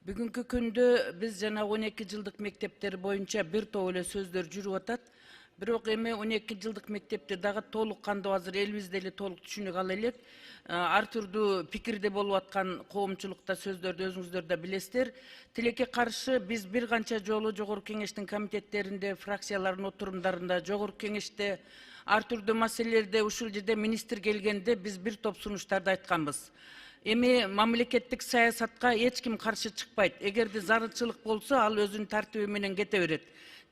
Бүгүнкү күндө биз жана 12 жылдык мектептер боюнча бир топ эле сөздөр жүрүп атат. Бирок эми 12 жылдык мектепти дагы толук кандуу азыр элибизде эле толук түшүнүк ала элек. Ар түрдүү пикирде болуп аткан коомчулукта сөздөрдү өзүңүздөр да билесиздер. Тилекке каршы биз бир канча жолу Жогорку Кеңештин комитеттеринде, фракциялардын отурумдарында, Жогорку Кеңеште ар түрдүү маселелерде ушул жерде министр келгенде биз бир топ сунуштарды айтканбыз. Эми мамлекеттик саясатка эч ким каршы чыкпайт. Эгерде зарылчылык болсо, ал өзүнүн тартиби менен кете берет.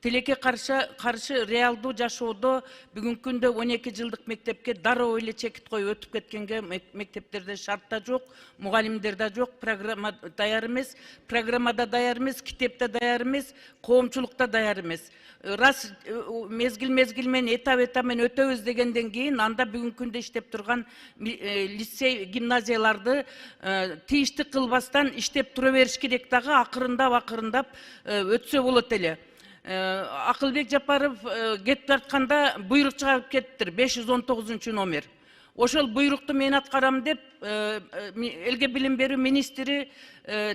Тилекке каршы реалдуу жашоодо бүгүнкү күндө 12 жылдык мектепке дароо эле чекит коюп өтүп кеткенге мектептерде шарт да жок, мугалимдер да жок, программа даяр эмес, программада даяр эмес, китепте даяр эмес, коомчулукта даяр эмес. Раз мезгил менен этап менен өтөбүз дегенден кийин анда бүгүнкү күндө иштеп турган лицей, гимназияларды тийиштик кылбастан иштеп тура бериш керек дагы, акырындап өтсө болот эле. Акылбек Жапаров кетип жатканда буйрук чыгарып кетиптир, 519 номер. Ошол буйрукту мен аткарам деп элге билим берүү министри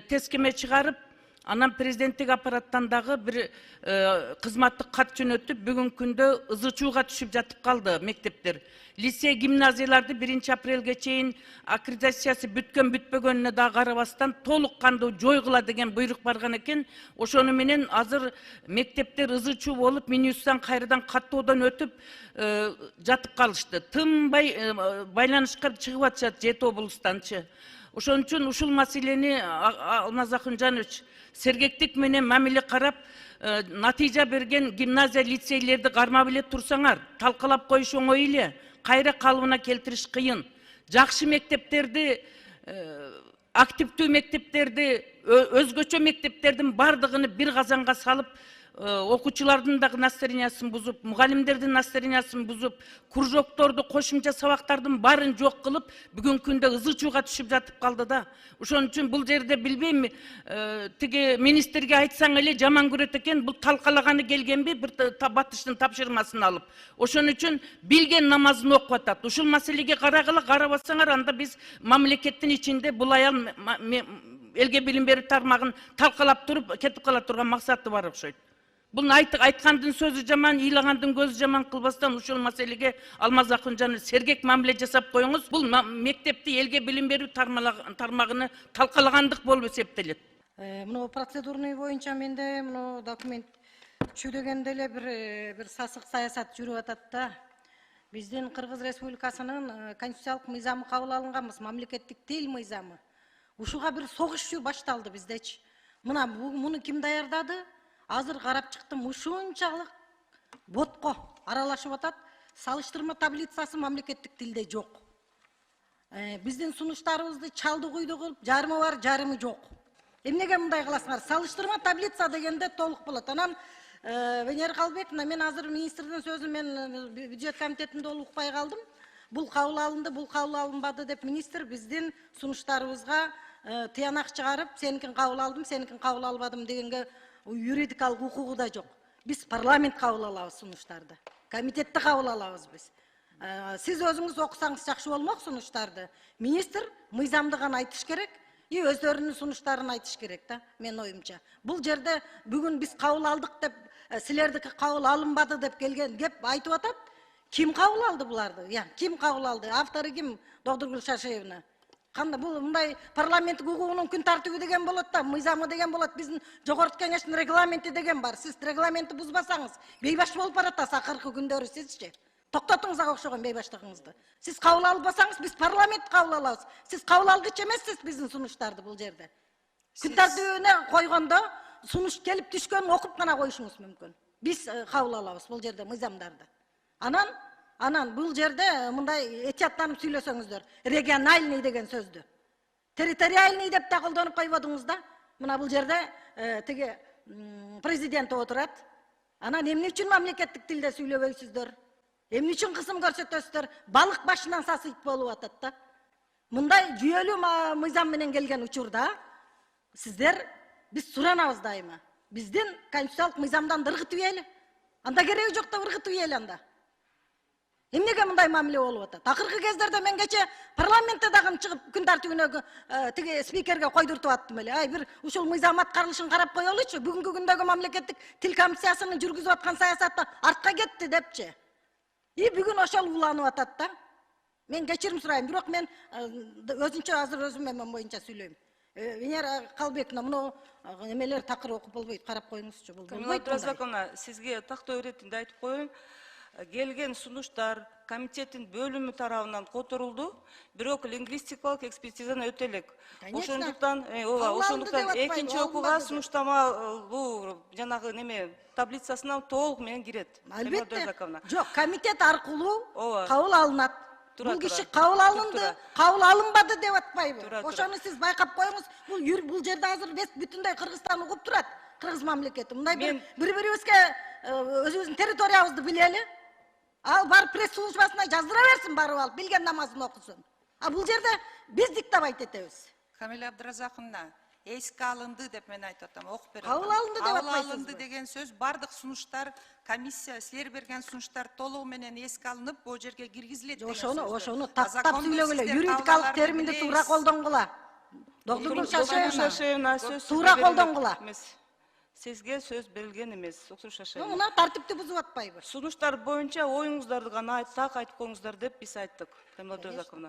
тескеме чыгарып, анан президенттик аппараттан дагы бир кызматтык кат жөнөтүп, бүгүнкү күндө ызы чууга түшүп жатып калды мектептер. Лицей, гимназияларды 1 апрелге чейин аккредитациясы бүткөн бүтпөгөнүнө да карабастан толук кандуу жойгула деген буйрук барган экен. Ошону менен азыр мектептер ызы чуу болуп, минустан кайрадан каттоодон өтүп жатып калышты. Тынбай байланышка чыгып атышат 7 облустанчы. Ошон үчүн ушул маселени Алмаз Акынжанович сергектик менен мамиле карап, натыйжа берген гимназия, лицейлерди кармап эле турсаңар, талкалап коюш оңой эле, кайра калыбына келтириш кыйын. Жакшы мектептерди, активдүү мектептерди, өзгөчө мектептердин бардыгын бир казанга салып, окуучулардын дагы настроениясын бузуп, мугалимдердин настроениясын бузуп, кружокторду, кошумча сабактардын барын жок кылып, бүгүнкү күндө ызы чууга түшүп жатып калды да. Ошон үчүн бул жерде билбейм, тиги министрге айтсаң эле жаман көрөт экен, бул талкалаганы келгенби, бир батыштын тапшырмасын алып. Ошон үчүн билген намазын окуп атат. Ушул маселеге карагыла, карабасаңар, анда биз мамлекеттин ичинде бул аял элге билим берүү тармагын талкалап туруп кетип кала турган максаты бар окшойт. Бул айткандын сөзү жаман, ыйлагандын көзү жаман кылбастан ушул маселеге Алмаз Акынжанович сергек мамиле жасап коюңуз. Бул мектепти элге билим берүү тармагыны талкалагандык болуп эсептелет. Мына процедурный боюнча менде мына документ дегенде эле бир сасык саясат жүрүп атат да. Биздин Кыргыз Республикасынын конституциялык мыйзамы кабыл алынганбыз, мамлекеттик тил мыйзамы. Ушуга бир согуш башталды биздечи. Муну ким даярдады? Азыр карап чыктым, ушунчалык ботко аралашып атат. Салыштырма таблицасы мамлекеттик тилде жок. Биздин сунуштарыбызды чалды куйду кылып, жарымы бар, жарымы жок. Эмнеге мындай кыласыңар? Салыштырма таблица дегенде толук болот. Анан Венера Калбековна, мен азыр министрдин сөзүн мен бюджет комитетинде укпай калдым. Бул кабыл алынды, бул кабыл алынбады деп министр биздин сунуштарыбызга тыянак чыгарып, сеникин кабыл алдым, сеникин кабыл албадым дегенге юридикалык укугу да жок. Биз парламент кабыл алабыз сунуштарды. Комитетте кабыл алабыз биз. Сиз өзүңүз окусаңыз жакшы болмок сунуштарды. Министр мыйзамды гана айтыш керек, өздөрүнүн сунуштарын айтыш керек да, мен оюмча. Бул жерде бүгүн биз кабыл алдык деп, силердики кабыл алынбады деп келген кеп айтып атат. Ким кабыл алды буларды? Ким кабыл алды? Автору ким? Доктор Шашеевна. Кандай бул мындай парламенттик укугунун күн тартиби деген болот да, мыйзамы деген болот. Биздин Жогорку Кеңештин регламенти деген бар. Сиз регламентти бузбасаңыз, бейбаш болуп баратасыз акыркы күндөрү сизчи. Токтотуңуз ага окшогон бейбаштыгыңызды. Сиз кабыл албасаңыз, биз парламент кабыл алабыз. Сиз кабыл алгыч эмессиз биздин сунуштарды бул жерде. Күн тартибине койгондо сунуш келип түшкөн окуп гана коюшуңуз мүмкүн. Биз кабыл алабыз бул жерде мыйзамдарды. Анан бул жерде мындай этияттанып сүйлөсөңүздөр, региональный деген сөздү. Территориальный деп да колдонуп койбодуңуз да. Мына бул жерде тиги президент отурат. Анан эмне үчүн мамлекеттик тилде сүйлөбөйсүздөр? Эмне үчүн кысым көрсөтөсүздөр? Балык башынан сасыйт болуп атат да. Мындай жүйөлүү мыйзам менен келген учурда сиздер биз суранабыз дайыма. Биздин конституциялык мыйзамдан ыргытып ийели. Анда кереги жок да ыргытып ийели анда. Эмнеге мындай мамиле болуп атат? Акыркы кездерде мен кече парламентте дагы чыгып күн тартибине тиги спикерге койдуртуп аттым эле. Ай бир ушул мыйзам аткарылышын карап коелучу. Бүгүнкү күндөгү мамлекеттик тил комиссиясынын жүргүзүп аткан саясаты артка кетти депчи. Бүгүн ошол уланып атат да. Мен кечирим сурайм, бирок мен өзүнчө азыр өзүм эмен боюнча сүйлөйм. Венера Калбековна, муну эмелер такыр окуп болбойт, карап коюңузчу. Бул Камила Абдразаковна, сизге тактоо иретинде айтып коеюн. Келген сунуштар комитеттин бөлүмү тарабынан которулду, бирок лингвистикалык экспертизаны өтө элек. Ошондуктан экинчи окууга сунуштама бул жанагы неме таблицасына толук менен кирет. Албетте. Жок, комитет аркылуу кабыл алынат. Бул киши кабыл алынды, кабыл алынбады деп атпайбы. Ошону сиз байкап коюңуз. Бул жерде азыр бүтүндөй Кыргызстан угуп турат. Кыргыз мамлекети. Мындай бири-бирибизге өзүбүздүн территориябызды билели. Ал барып пресс службасына жаздыра берсин, барып алып, билген намазын окусун. А бул жерде биз диктабайт этебиз. Камила Абдразаковна, эске алынды деп мен айтып атам, окуп берем. Кабыл алынды деп атпайсызбы? Кабыл алынды деген сөз бардык сунуштар, комиссия силер берген сунуштар толугу менен эске алынып, бул жерге киргизилет деген сөз. Ошону тактап сүйлөгүлө, юридикалык терминди туура колдонгула. Доктор Шашаевна, туура колдонгула. Сизге сөз берилген эмес, доктор Шашаевна. Мына тартипти бузуп атпайбы? Сунуштар боюнча оюңуздарды гана так айтып коюңуздар деп биз айттык, Камила Абдразаковна.